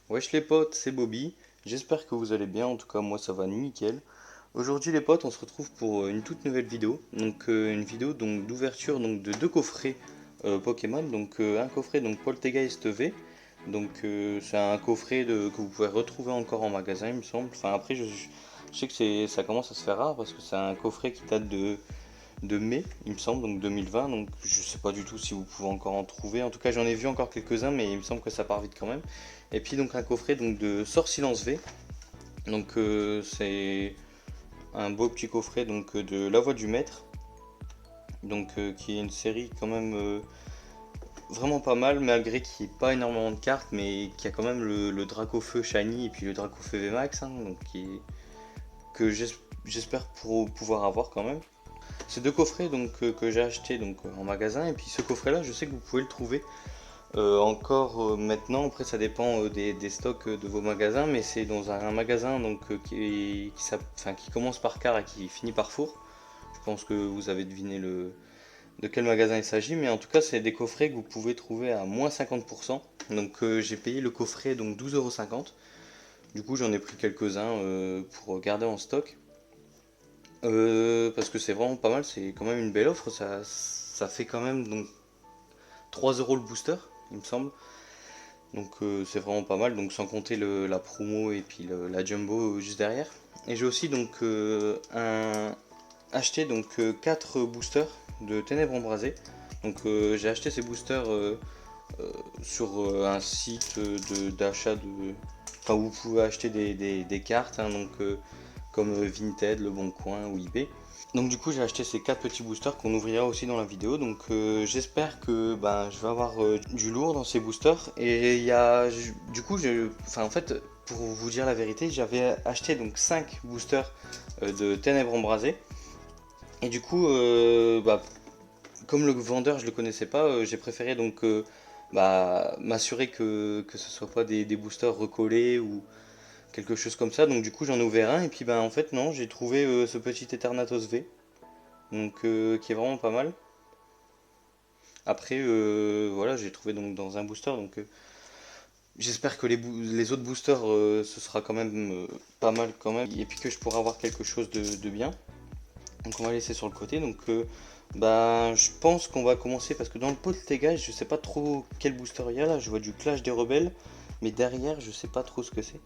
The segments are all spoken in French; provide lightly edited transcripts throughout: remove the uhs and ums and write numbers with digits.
Wesh les potes, c'est Bobby. J'espère que vous allez bien. En tout cas, moi ça va nickel. Aujourd'hui les potes, on se retrouve pour une toute nouvelle vidéo. Donc une vidéo donc d'ouverture donc de deux coffrets Pokémon. Donc un coffret donc Poltegeist V. Donc c'est un coffret que vous pouvez retrouver encore en magasin, il me semble. Enfin après je sais que ça commence à se faire rare parce que c'est un coffret qui date de mai, il me semble, donc 2020. Donc je sais pas du tout si vous pouvez encore en trouver. En tout cas, j'en ai vu encore quelques-uns, mais il me semble que ça part vite quand même. Et puis donc un coffret donc de Sort Silence V. Donc c'est un beau petit coffret donc de La Voix du Maître. Donc qui est une série quand même vraiment pas mal, malgré qu'il n'y ait pas énormément de cartes, mais qui a quand même le Dracofeu Shiny et puis le Dracofeu VMAX, hein, donc que j'espère pouvoir avoir quand même. Ces deux coffrets donc que j'ai acheté donc en magasin, et puis ce coffret là je sais que vous pouvez le trouver encore maintenant. Après ça dépend des stocks de vos magasins, mais c'est dans un magasin donc qui commence par car et qui finit par four. Je pense que vous avez deviné de quel magasin il s'agit, mais en tout cas c'est des coffrets que vous pouvez trouver à moins 50%. Donc j'ai payé le coffret donc 12,50 €. Du coup j'en ai pris quelques-uns pour garder en stock. Parce que c'est vraiment pas mal, c'est quand même une belle offre, ça fait quand même donc 3 € le booster, il me semble. Donc c'est vraiment pas mal, donc sans compter la promo et puis la jumbo juste derrière. Et j'ai aussi donc acheté donc 4 boosters de Ténèbres Embrasées. Donc j'ai acheté ces boosters sur un site d'achat enfin où vous pouvez acheter des cartes, hein, donc comme Vinted, Le Bon Coin ou eBay. Donc du coup j'ai acheté ces 4 petits boosters qu'on ouvrira aussi dans la vidéo. Donc j'espère que ben, je vais avoir du lourd dans ces boosters. Et il y a du coup enfin en fait pour vous dire la vérité, j'avais acheté donc 5 boosters de Ténèbres Embrasées. Et du coup bah, comme le vendeur je le connaissais pas, j'ai préféré donc bah, m'assurer que ce soit pas des boosters recollés ou quelque chose comme ça. Donc du coup j'en ai ouvert un et puis ben en fait non, j'ai trouvé ce petit Eternatus V. Donc qui est vraiment pas mal. Après voilà, j'ai trouvé donc dans un booster, donc j'espère que les autres boosters ce sera quand même pas mal quand même, et puis que je pourrai avoir quelque chose de bien. Donc on va laisser sur le côté. Donc bah je pense qu'on va commencer parce que dans le Poltergeist je sais pas trop quel booster il y a là, je vois du Clash des Rebelles, mais derrière je sais pas trop ce que c'est.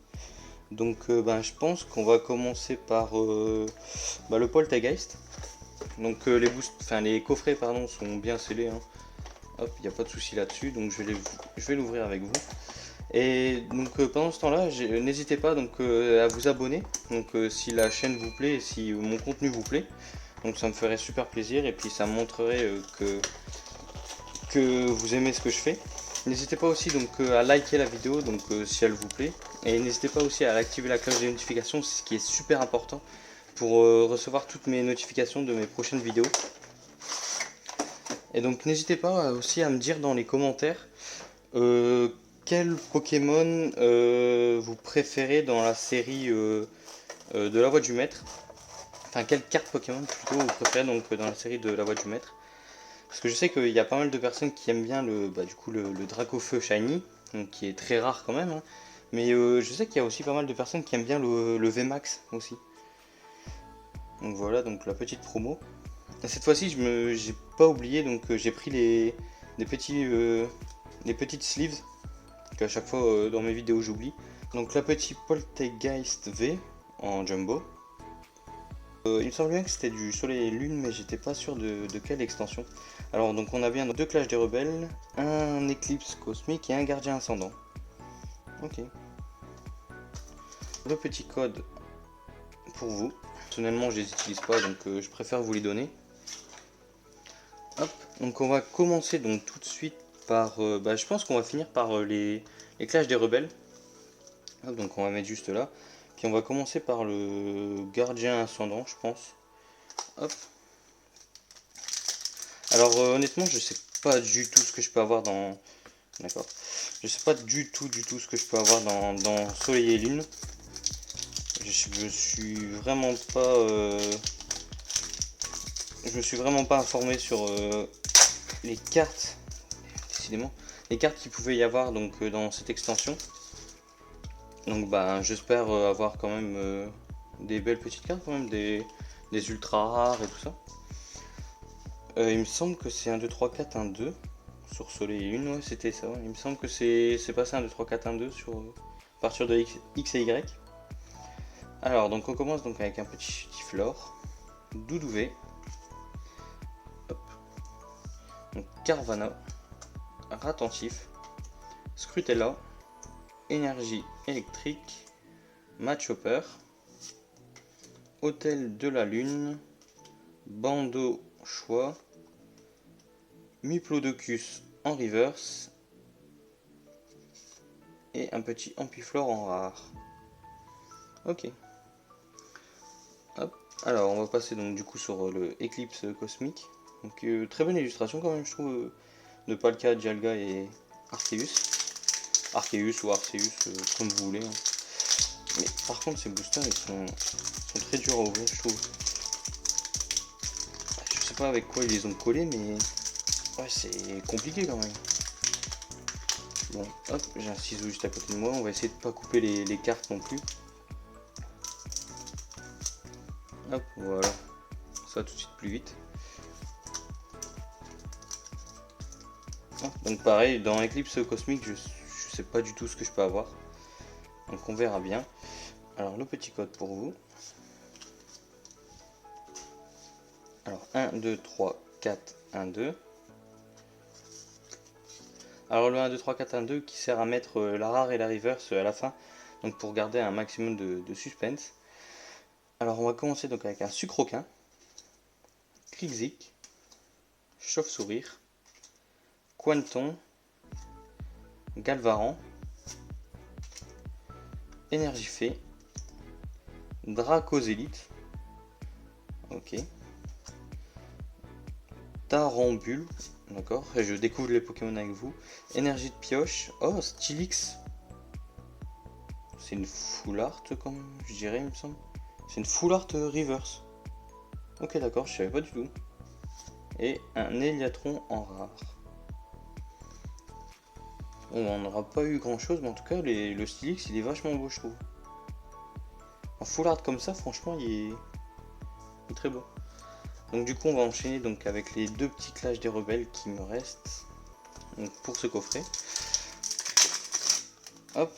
Donc bah, je pense qu'on va commencer par bah, le Poltergeist. Donc les coffrets pardon, sont bien scellés, hein. Hop, il n'y a pas de souci là-dessus, donc je vais l'ouvrir avec vous. Et donc pendant ce temps-là, n'hésitez pas donc à vous abonner. Donc si la chaîne vous plaît et si mon contenu vous plaît, donc ça me ferait super plaisir et puis ça montrerait que vous aimez ce que je fais. N'hésitez pas aussi donc à liker la vidéo donc si elle vous plaît, et n'hésitez pas aussi à activer la cloche des notifications, ce qui est super important pour recevoir toutes mes notifications de mes prochaines vidéos. Et donc n'hésitez pas aussi à me dire dans les commentaires euh, quel Pokémon vous préférez dans la série de la Voix du Maître. Enfin, quelle carte Pokémon plutôt vous préférez donc dans la série de la Voix du Maître. Parce que je sais qu'il y a pas mal de personnes qui aiment bien le Dracofeu Shiny, donc qui est très rare quand même, hein. Mais je sais qu'il y a aussi pas mal de personnes qui aiment bien le VMAX aussi. Donc voilà, donc la petite promo. Et cette fois-ci, j'ai pas oublié, donc j'ai pris les petits, les petites sleeves qu'à chaque fois dans mes vidéos j'oublie. Donc la petite Poltergeist V en jumbo. Il me semble bien que c'était du Soleil et Lune, mais j'étais pas sûr de quelle extension. Alors donc on a bien deux Clash des Rebelles, un Éclipse Cosmique et un Gardien Ascendant. Ok. Le petit code pour vous. Personnellement je les utilise pas, donc je préfère vous les donner. Hop. Donc on va commencer donc tout de suite par... bah, je pense qu'on va finir par les Clash des Rebelles. Hop, donc on va mettre juste là. Puis on va commencer par le Gardien Ascendant, je pense. Hop. Alors honnêtement, je sais pas du tout ce que je peux avoir dans... D'accord. Je sais pas du tout ce que je peux avoir dans Soleil et Lune. Je me suis vraiment pas... je me suis vraiment pas informé sur les cartes, décidément, les cartes qu'il pouvait y avoir donc dans cette extension. Donc bah j'espère avoir quand même des belles petites cartes quand même, des ultra rares et tout ça. Il me semble que c'est 1, 2, 3, 4, 1, 2. Sur Soleil et Lune, ouais, c'était ça. Il me semble que c'est passé 1, 2, 3, 4, 1, 2 sur, à partir de X et Y. Alors, donc on commence donc avec un petit Flore, Doudouvé, hop, donc Carvana, Ratentif, Scrutella, Énergie électrique, Matchhopper, Hôtel de la Lune, Bandeau Choix, Muplodocus en reverse et un petit Ampiflore en rare. Ok. Hop. Alors on va passer donc du coup sur le Eclipse cosmique. Donc très bonne illustration quand même je trouve de Palkia, Dialga et Arceus. Arceus ou Arceus comme vous voulez. Hein. Mais par contre ces boosters ils sont très durs à ouvrir je trouve. Je sais pas avec quoi ils les ont collés mais ouais c'est compliqué quand même. Bon hop j'ai un ciseau juste à côté de moi, on va essayer de pas couper les cartes non plus. Hop voilà, ça va tout de suite plus vite. Donc pareil, dans Eclipse cosmique, je sais pas du tout ce que je peux avoir. Donc on verra bien. Alors le petit code pour vous. Alors 1, 2, 3, 4, 1, 2. Alors le 1, 2, 3, 4, 1, 2 qui sert à mettre la rare et la reverse à la fin. Donc pour garder un maximum de suspense. Alors on va commencer donc avec un Sucroquin, Clickzic, Chauve-sourire, Quanton, Galvaran, Énergifée, Dracosélite, ok, Tarambule, d'accord, et je découvre les Pokémon avec vous, Énergie de pioche, oh Stylix, c'est une full art comme je dirais il me semble, c'est une full art reverse, ok d'accord, je savais pas du tout, et un Eliatron en rare. Bon, on n'aura pas eu grand chose, mais en tout cas le Stylix il est vachement beau je trouve. En full art comme ça, franchement, il est très beau. Donc du coup, on va enchaîner donc avec les deux petits clashs des rebelles qui me restent donc, pour ce coffret. Hop.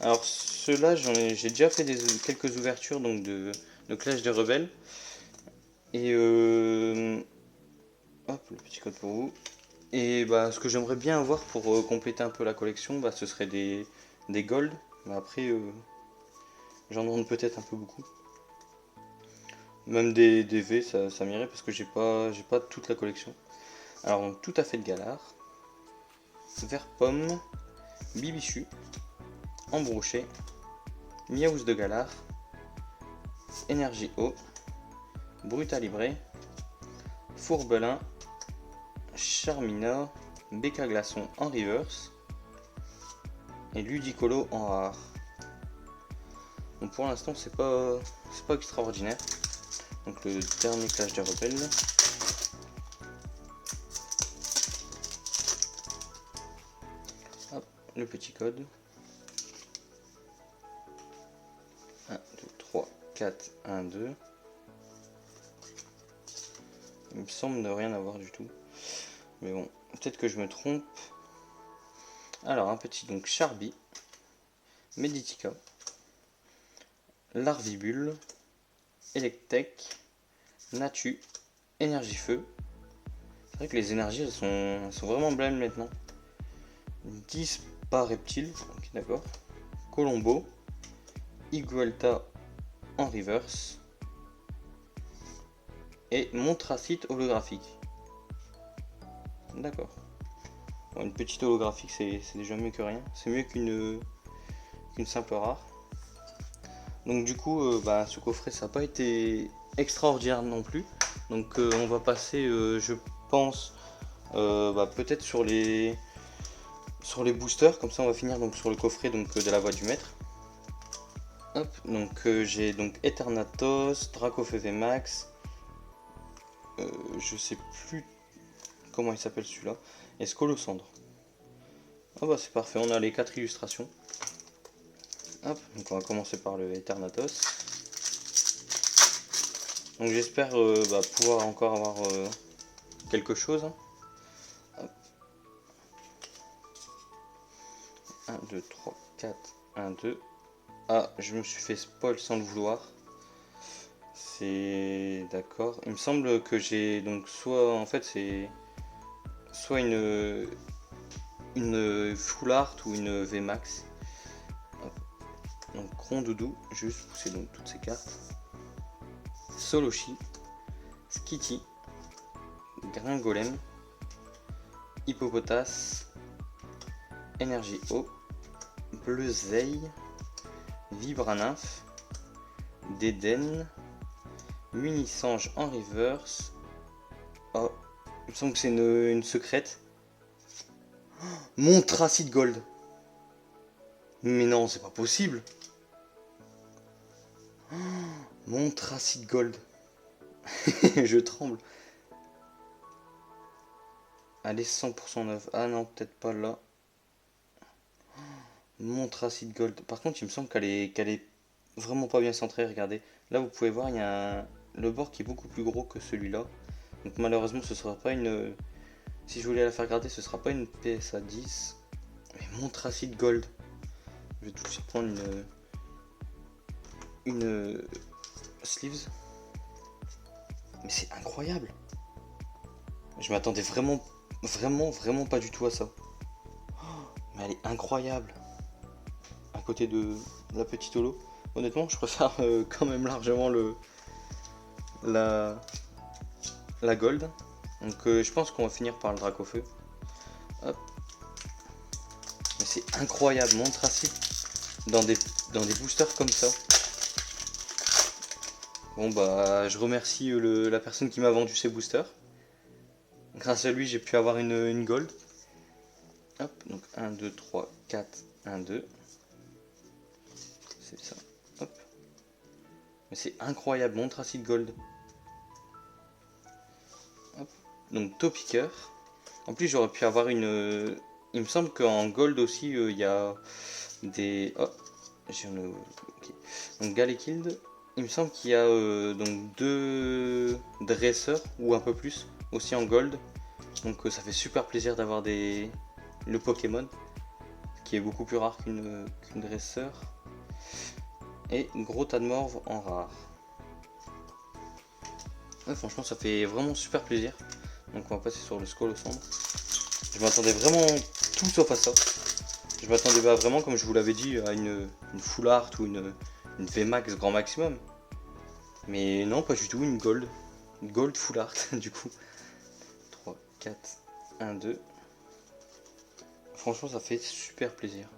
Alors ceux-là, j'ai déjà fait quelques ouvertures donc de clash des rebelles. Et hop, le petit code pour vous. Et bah, ce que j'aimerais bien avoir pour compléter un peu la collection, bah, ce serait des gold. Mais après, j'en demande peut-être un peu beaucoup. Même des V, ça m'irait parce que j'ai pas toute la collection. Alors, donc, tout à fait de Galar, Vert Pomme, Bibichu, Embrouché, Miaous de Galar, Énergie Eau, Brutalibré, Fourbelin, Charmina, Becca Glaçon en reverse et Ludicolo en rare. Donc pour l'instant c'est pas extraordinaire. Donc le dernier clash des rebelles. Hop, le petit code. 1, 2, 3, 4, 1, 2. Il me semble ne rien avoir du tout. Mais bon, peut-être que je me trompe. Alors un petit donc Charby, Meditica, Larvibule, Electek, Natu, Énergie Feu. C'est vrai que les énergies elles sont vraiment blêmes maintenant. 10 par reptile, ok d'accord. Colombo, Iguelta en reverse et Montracite holographique. D'accord. Bon, une petite holographique c'est déjà mieux que rien. C'est mieux qu'une simple rare. Donc du coup bah, ce coffret ça n'a pas été extraordinaire non plus. Donc on va passer je pense bah, peut-être sur les boosters, comme ça on va finir donc sur le coffret donc, de la voix du maître. Hop, donc j'ai donc Eternatos, Dracofeu Max, je sais plus comment il s'appelle celui-là, et Scolosandre. Ah bah c'est parfait, on a les 4 illustrations. Hop, donc on va commencer par le Eternatus. Donc j'espère pouvoir encore avoir quelque chose. Hop. 1, 2, 3, 4, 1, 2. Ah, je me suis fait spoil sans le vouloir. C'est d'accord. Il me semble que j'ai donc soit en fait c'est soit une full art ou une VMAX. Hop. Donc Rondoudou, juste pousser donc toutes ces cartes. Soloshi, Skitty, Gringolem, Hippopotas, Énergie Eau, Bleuzeille, Vibranymph, Dédenne, Munisange en reverse. Oh, il me semble que c'est une secrète. Montracite Gold. Mais non, c'est pas possible. Montracite Gold. Je tremble. Elle est 100% neuve. Ah non, peut-être pas là. Montracite Gold. Par contre, il me semble qu'elle est vraiment pas bien centrée. Regardez. Là, vous pouvez voir, il y a le bord qui est beaucoup plus gros que celui-là. Donc malheureusement, ce sera pas une... Si je voulais la faire garder, ce sera pas une PSA 10. Mais Montracite Gold. Je vais tout de suite prendre une sleeves. Mais c'est incroyable. Je m'attendais vraiment pas du tout à ça. Mais elle est incroyable. À côté de la petite holo. Honnêtement, je préfère quand même largement la gold. Donc je pense qu'on va finir par le Dracofeu. Hop. Mais c'est incroyable, Montracite dans des boosters comme ça. Bon bah je remercie la personne qui m'a vendu ces boosters. Grâce à lui j'ai pu avoir une gold. Hop, donc 1, 2, 3, 4, 1, 2. C'est ça. Hop. Mais c'est incroyable, Montracite Gold. Hop. Donc Topiqueur. En plus j'aurais pu avoir une... Il me semble qu'en gold aussi il y a des... Oh, j'ai un... Okay. Donc Galekild. Il me semble qu'il y a donc 2 dresseurs ou un peu plus aussi en gold. Donc ça fait super plaisir d'avoir le Pokémon qui est beaucoup plus rare qu'une dresseur. Et gros tas de morve en rare. Ouais, franchement ça fait vraiment super plaisir. Donc on va passer sur le Skull au cendre. Je m'attendais vraiment tout sauf à ça. Je m'attendais vraiment, comme je vous l'avais dit, à une full art ou une VMAX grand maximum. Mais non, pas du tout, une gold. Une gold full art, du coup. 3, 4, 1, 2. Franchement, ça fait super plaisir.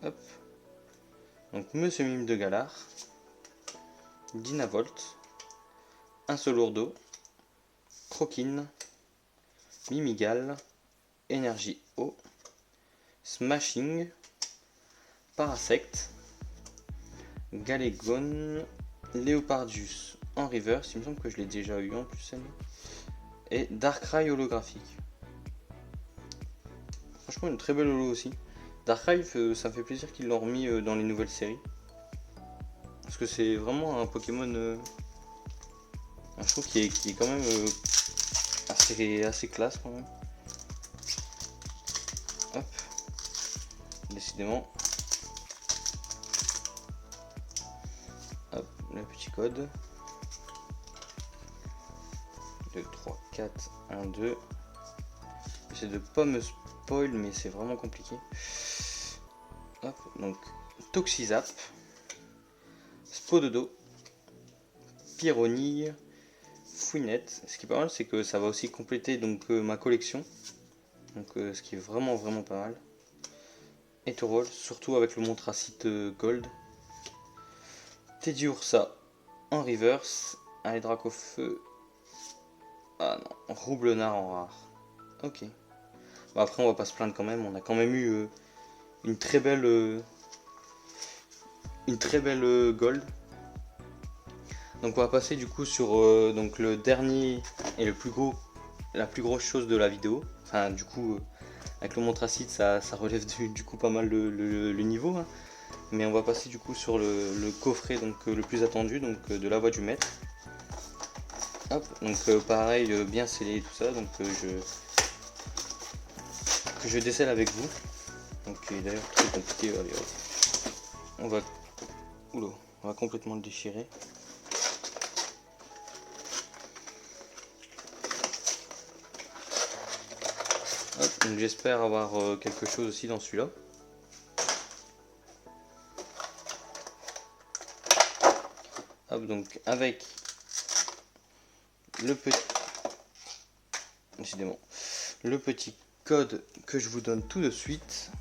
Hop. Donc, Monsieur Mime de Galar. Dynavolt. Un Solourdo. Croquine. Mimigal. Énergie Eau. Smashing. Parasect. Galégone, Léopardius en reverse, il me semble que je l'ai déjà eu en plus celle-là. Et Darkrai holographique. Franchement une très belle holo aussi. Darkrai, ça me fait plaisir qu'ils l'ont remis dans les nouvelles séries. Parce que c'est vraiment un Pokémon, je trouve qui est quand même assez classe quand même. Hop. Décidément. Hop, le petit code. 2, 3, 4, 1, 2. J'essaie de pas me spoil, mais c'est vraiment compliqué. Hop, donc Toxizap, Spododo, Pyronille, Fouinette. Ce qui est pas mal, c'est que ça va aussi compléter donc ma collection. Donc ce qui est vraiment pas mal. Et Torol, surtout avec le Montracite Gold. Teddiursa en reverse. Un Dracofeu. Ah non, Roublenard en rare. Ok. Bon, après on va pas se plaindre quand même, on a quand même eu une très belle gold. Donc on va passer du coup sur donc le dernier et la plus grosse chose de la vidéo. Enfin du coup avec le montracite ça relève du coup pas mal le niveau, hein. Mais on va passer du coup sur le coffret donc le plus attendu, donc de la voix du maître. Hop, donc pareil, bien scellé et tout ça, donc que je décèle avec vous. Donc d'ailleurs c'est compliqué, allez hop. On va. Oula, on va complètement le déchirer. Hop, donc j'espère avoir quelque chose aussi dans celui-là. Hop, donc avec le petit. Décidément. Le petit code que je vous donne tout de suite.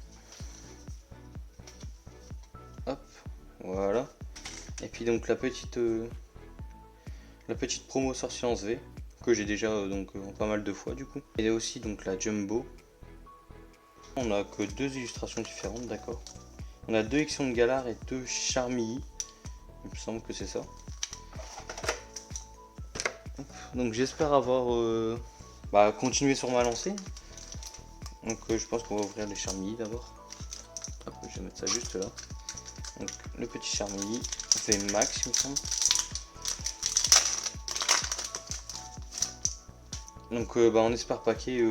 Hop, voilà. Et puis donc la petite promo sur Science V que j'ai déjà pas mal de fois du coup. Et aussi donc la Jumbo. On a que deux illustrations différentes, d'accord. On a deux Ixion de Galar et deux Charmilly. Il me semble que c'est ça. Donc j'espère avoir continué sur ma lancée. Donc je pense qu'on va ouvrir les Charmilly d'abord. Hop, je vais mettre ça juste là. Donc le petit Charmilly, V Max il me semble. Donc on espère paquer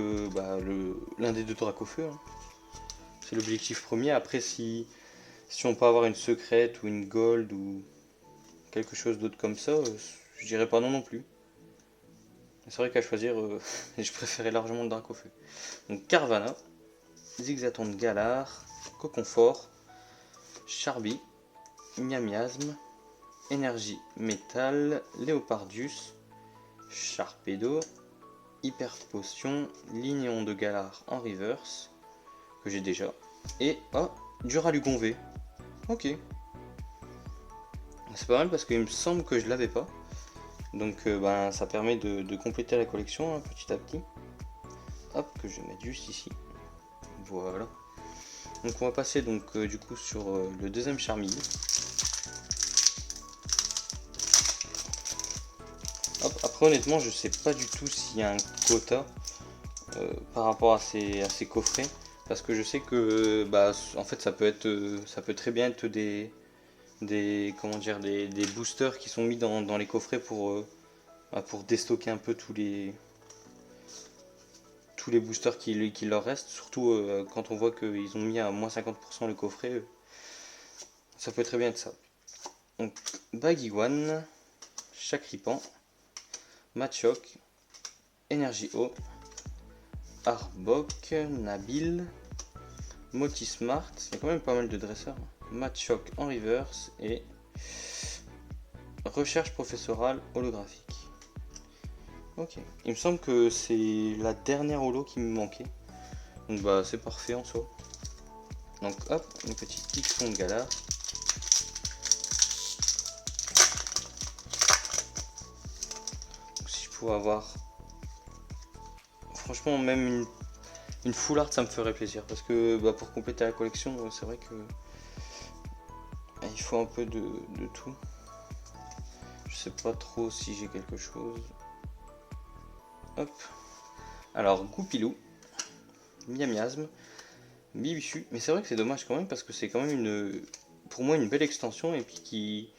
l'un des deux Dracofeu, hein. C'est l'objectif premier. Après si on peut avoir une secrète ou une gold ou quelque chose d'autre comme ça, je dirais pas non non plus. C'est vrai qu'à choisir, je préférais largement le Dracofeu. Donc Carvanha, Zigzaton de Galar, Coconfort, Charby, Miamiasme, Énergie Métal, Léopardius, Sharpedo, Hyper Potion, Lignéon de Galar en reverse, que j'ai déjà, et Duralugon V. Ok. C'est pas mal parce qu'il me semble que je l'avais pas. Donc ça permet de compléter la collection, hein, petit à petit. Hop, que je vais mettre juste ici. Voilà. Donc on va passer du coup sur le deuxième Charmilly. Hop, après honnêtement je sais pas du tout s'il y a un quota par rapport à ces coffrets. Parce que je sais que en fait ça peut très bien être des boosters qui sont mis dans les coffrets pour déstocker un peu tous les boosters qui leur restent, surtout quand on voit qu'ils ont mis à moins 50% le coffret, ça peut très bien être ça. Donc Baguiwan, Chakripan, Machoc, Energy O, Arbok, Nabil, Motismart, il y a quand même pas mal de dresseurs, Machoc en reverse et Recherche professorale holographique. Ok, il me semble que c'est la dernière holo qui me manquait. Donc c'est parfait en soi. Donc hop, une petite Ixion de Galar. Donc, si je pouvais avoir... Franchement même une full art ça me ferait plaisir. Parce que pour compléter la collection, c'est vrai que... il faut un peu de tout. Je sais pas trop si j'ai quelque chose. Hop. Alors Goupilou, Miamiasme, Bibichu, mais c'est vrai que c'est dommage quand même parce que c'est quand même pour moi une belle extension et puis qui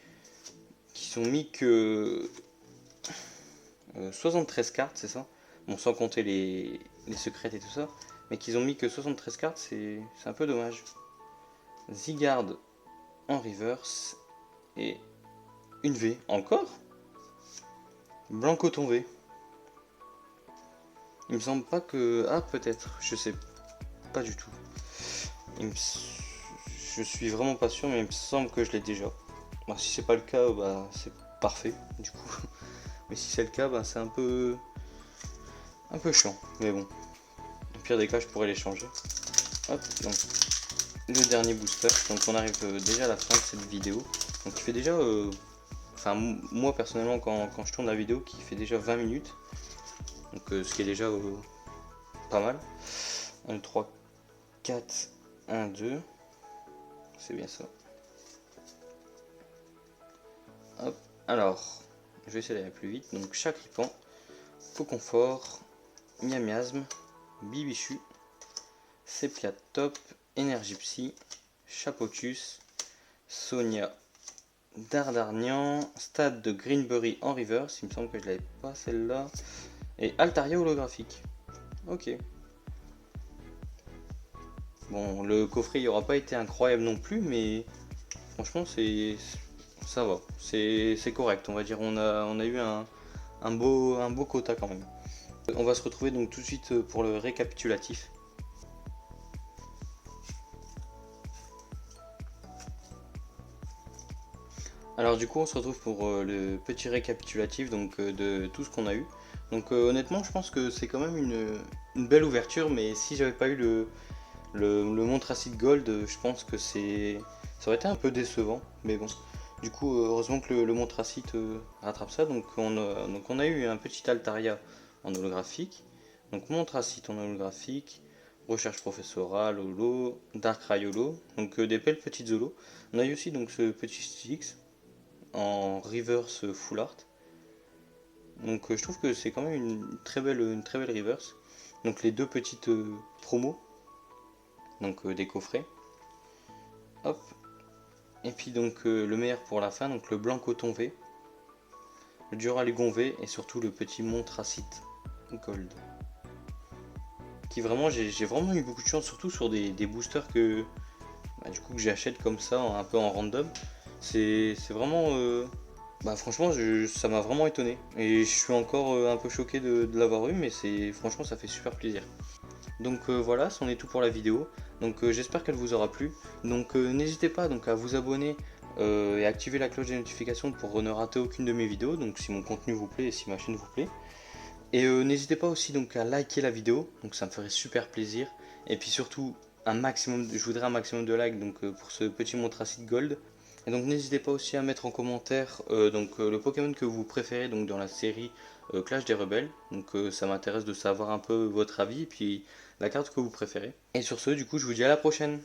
sont mis que 73 cartes, c'est ça? Bon, sans compter les secrètes et tout ça, mais qu'ils ont mis que 73 cartes, c'est un peu dommage. Zygarde en reverse et une V encore? Blancoton V. Il me semble pas que... Ah peut-être, je sais pas du tout. Je suis vraiment pas sûr, mais il me semble que je l'ai déjà. Si c'est pas le cas, c'est parfait du coup. Mais si c'est le cas, c'est un peu chiant. Mais bon, au pire des cas, je pourrais les changer. Hop, donc le dernier booster. Donc on arrive déjà à la fin de cette vidéo. Donc il fait déjà, moi personnellement quand je tourne la vidéo, qui fait déjà 20 minutes. Donc ce qui est déjà pas mal. 1, 3, 4, 1, 2. C'est bien ça. Hop, alors, je vais essayer d'aller plus vite. Donc Chakripan, Coconfort, Miamiasme, Bibichu, Sepia Top, Energy Psy, Chapotus, Sonia Dardarnian, Stade de Greenbury en reverse, il me semble que je l'avais pas celle-là, et Altaria holographique. Ok. Bon, le coffret il aura pas été incroyable non plus, mais franchement ça va, c'est correct, on va dire. On a eu un beau quota quand même. On va se retrouver donc tout de suite pour le récapitulatif. Alors du coup on se retrouve pour le petit récapitulatif donc, de tout ce qu'on a eu. Donc honnêtement je pense que c'est quand même une belle ouverture, mais si j'avais pas eu le Montracite Gold, je pense que ça aurait été un peu décevant, mais bon. Du coup heureusement que le Montracite rattrape ça, donc on a eu un petit Altaria en holographique, donc Montracite en holographique, Recherche professorale, holo, Darkrai holo, donc des belles petites holos. On a eu aussi donc ce petit Styx en reverse full art. Donc je trouve que c'est quand même une très belle reverse. Donc les deux petites promos, donc des coffrets. Hop. Et puis donc le meilleur pour la fin, donc le blanc coton V, le Duralugon V et surtout le petit Montracite Gold. Qui vraiment, j'ai vraiment eu beaucoup de chance, surtout sur des boosters que du coup que j'achète comme ça, un peu en random. C'est vraiment franchement, ça m'a vraiment étonné. Et je suis encore un peu choqué de l'avoir eu, mais franchement, ça fait super plaisir. Donc voilà, c'en est tout pour la vidéo. Donc j'espère qu'elle vous aura plu. Donc n'hésitez pas donc à vous abonner et activer la cloche des notifications pour ne rater aucune de mes vidéos. Donc si mon contenu vous plaît et si ma chaîne vous plaît. Et n'hésitez pas aussi donc à liker la vidéo. Donc ça me ferait super plaisir. Et puis surtout je voudrais un maximum de likes donc pour ce petit Montracite Gold. Et donc n'hésitez pas aussi à mettre en commentaire le Pokémon que vous préférez donc dans la série Clash des Rebelles. Donc ça m'intéresse de savoir un peu votre avis et puis la carte que vous préférez. Et sur ce, du coup, je vous dis à la prochaine.